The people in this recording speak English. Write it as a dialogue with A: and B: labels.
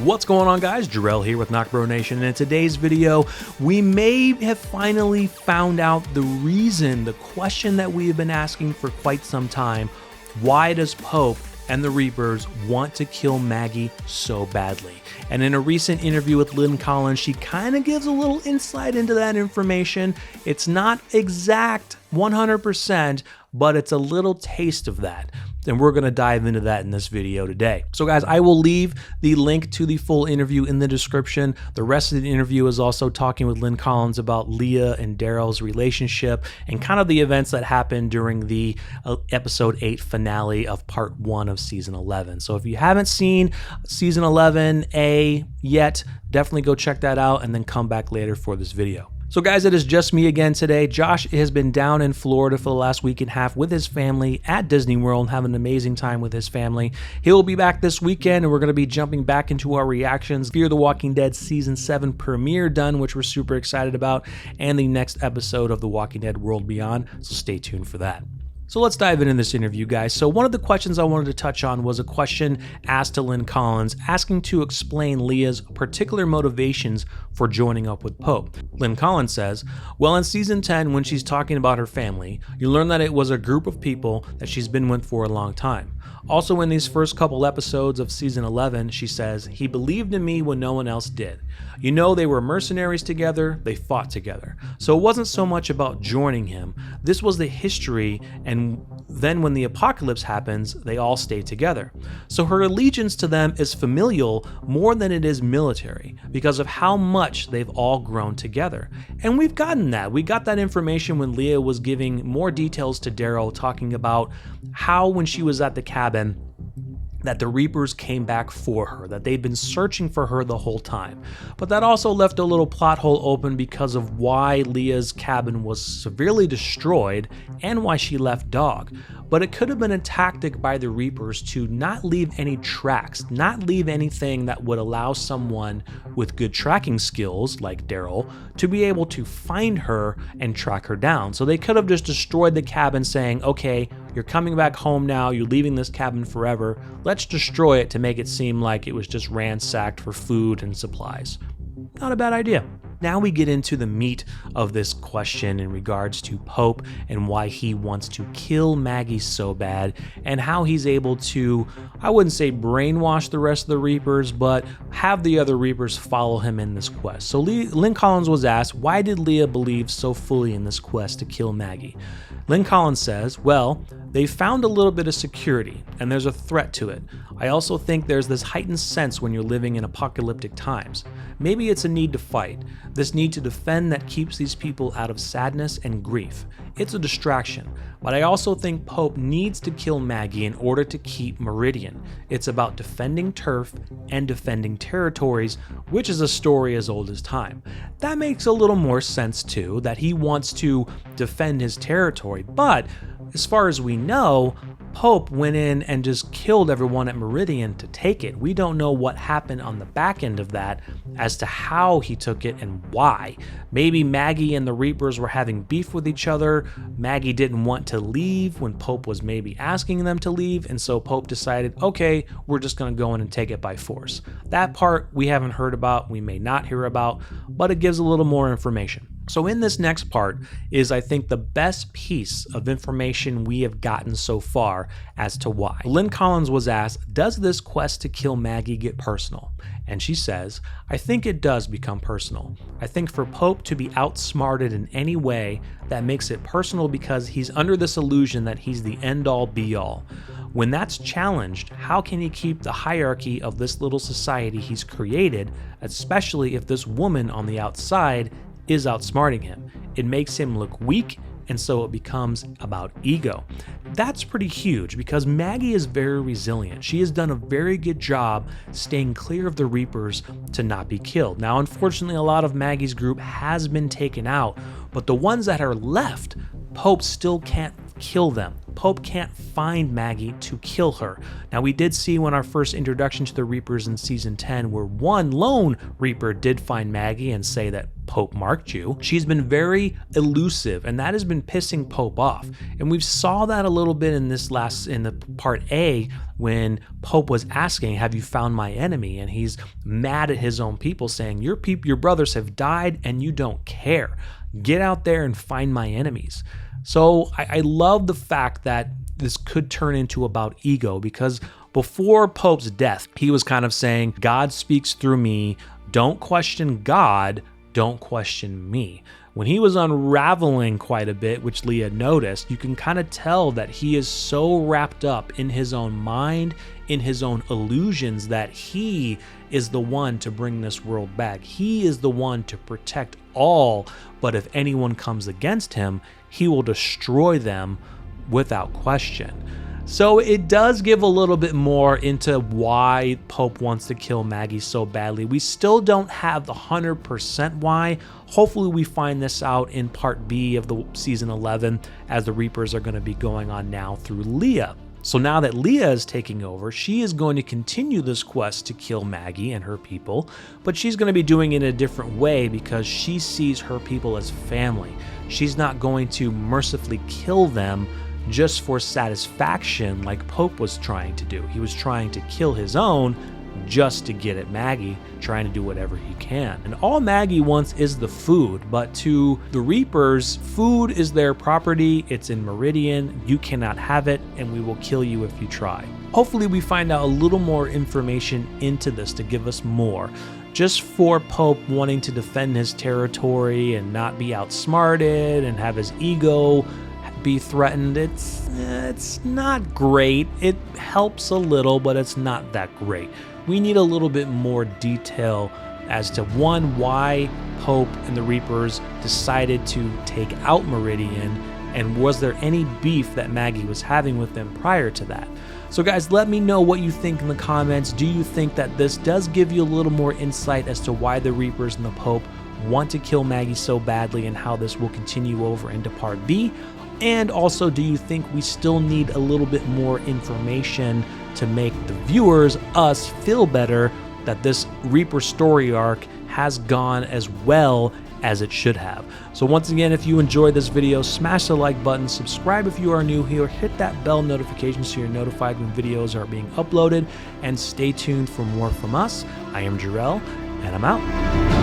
A: What's going on, guys? Jarrell here with NocBro Nation, and in today's video, we may have finally found out the reason, the question that we have been asking for quite some time. Why does Pope and the Reapers want to kill Maggie so badly? And in a recent interview with Lynn Collins, she kind of gives a little insight into that information. It's not exact 100%, but it's a little taste of that. And we're going to dive into that in this video today. So guys, I will leave the link to the full interview in the description. The rest of the interview is also talking with Lynn Collins about Leah and Daryl's relationship and kind of the events that happened during the episode 8 finale of part 1 of season 11. So if you haven't seen season 11A yet, definitely go check that out and then come back later for this video. So guys, it is just me again today. Josh has been down in Florida for the last week and a half with his family at Disney World, having an amazing time with his family. He'll be back this weekend, and we're going to be jumping back into our reactions. Fear the Walking Dead Season 7 premiere done, which we're super excited about, and the next episode of The Walking Dead World Beyond, so stay tuned for that. So let's dive into this interview, guys. So one of the questions I wanted to touch on was a question asked to Lynn Collins, asking to explain Leah's particular motivations for joining up with Pope. Lynn Collins says, well, in season 10, when she's talking about her family, you learn that it was a group of people that she's been with for a long time. Also, in these first couple episodes of season 11, she says, he believed in me when no one else did. You know, they were mercenaries together, they fought together. So it wasn't so much about joining him. This was the history, and then when the apocalypse happens, they all stay together. So her allegiance to them is familial more than it is military because of how much they've all grown together. And we've gotten that. We got that information when Leah was giving more details to Daryl, talking about how when she was at the cabin, that the Reapers came back for her, that they'd been searching for her the whole time. But that also left a little plot hole open because of why Leah's cabin was severely destroyed and why she left Dog. But it could have been a tactic by the Reapers to not leave any tracks, not leave anything that would allow someone with good tracking skills, like Daryl, to be able to find her and track her down. So they could have just destroyed the cabin saying, okay, you're coming back home now, you're leaving this cabin forever, let's destroy it to make it seem like it was just ransacked for food and supplies. Not a bad idea. Now we get into the meat of this question in regards to Pope and why he wants to kill Maggie so bad and how he's able to, I wouldn't say brainwash the rest of the Reapers, but have the other Reapers follow him in this quest. So Lynn Collins was asked, why did Leah believe so fully in this quest to kill Maggie? Lynn Collins says, well, they found a little bit of security and there's a threat to it. I also think there's this heightened sense when you're living in apocalyptic times. Maybe it's a need to fight, this need to defend that keeps these people out of sadness and grief. It's a distraction, but I also think Pope needs to kill Maggie in order to keep Meridian. It's about defending turf and defending territories, which is a story as old as time. That makes a little more sense too, that he wants to defend his territory, but as far as we know, Pope went in and just killed everyone at Meridian to take it. We don't know what happened on the back end of that as to how he took it and why. Maybe Maggie and the Reapers were having beef with each other. Maggie didn't want to leave when Pope was maybe asking them to leave, and so Pope decided, okay, we're just going to go in and take it by force. That part we haven't heard about, we may not hear about, but it gives a little more information. So in this next part is, I think, the best piece of information we have gotten so far as to why. Lynn Collins was asked, does this quest to kill Maggie get personal? And she says, I think it does become personal. I think for Pope to be outsmarted in any way, that makes it personal because he's under this illusion that he's the end-all be-all. When that's challenged, how can he keep the hierarchy of this little society he's created, especially if this woman on the outside is outsmarting him? It makes him look weak, and so it becomes about ego. That's pretty huge because Maggie is very resilient. She has done a very good job staying clear of the Reapers to not be killed. Now, unfortunately, a lot of Maggie's group has been taken out, but the ones that are left, Pope still can't kill them. Pope can't find Maggie to kill her. Now, we did see when our first introduction to the Reapers in season 10, where one lone Reaper did find Maggie and say that Pope marked you. She's been very elusive, and that has been pissing Pope off. And we saw that a little bit in the part A, when Pope was asking, have you found my enemy? And he's mad at his own people, saying, your brothers have died and you don't care. Get out there and find my enemies. So I love the fact that this could turn into about ego, because before Pope's death, he was kind of saying, God speaks through me. Don't question God. Don't question me. When he was unraveling quite a bit, which Leah noticed, you can kind of tell that he is so wrapped up in his own mind, in his own illusions, that he is the one to bring this world back. He is the one to protect all, but if anyone comes against him, he will destroy them without question. So it does give a little bit more into why Pope wants to kill Maggie so badly. We still don't have the 100% why. Hopefully we find this out in part B of the season 11, as the Reapers are going to be going on now through Leah. So now that Leah is taking over, she is going to continue this quest to kill Maggie and her people, but she's going to be doing it in a different way because she sees her people as family. She's not going to mercifully kill them just for satisfaction like Pope was trying to do. He was trying to kill his own just to get at Maggie, trying to do whatever he can. And all Maggie wants is the food, but to the Reapers, food is their property. It's in Meridian. You cannot have it, and we will kill you if you try. Hopefully we find out a little more information into this to give us more. Just for Pope wanting to defend his territory and not be outsmarted and have his ego be threatened, it's not great. It helps a little, but it's not that great. We need a little bit more detail as to, one, why Pope and the Reapers decided to take out Meridian, and was there any beef that Maggie was having with them prior to that. So guys, let me know what you think in the comments. Do you think that this does give you a little more insight as to why the Reapers and the Pope want to kill Maggie so badly, and how this will continue over into part B? And also, do you think we still need a little bit more information to make the viewers, us, feel better that this Reaper story arc has gone as well as it should have? So once again, if you enjoyed this video, smash the like button, subscribe if you are new here, hit that bell notification so you're notified when videos are being uploaded, and stay tuned for more from us. I am Jarrell, and I'm out.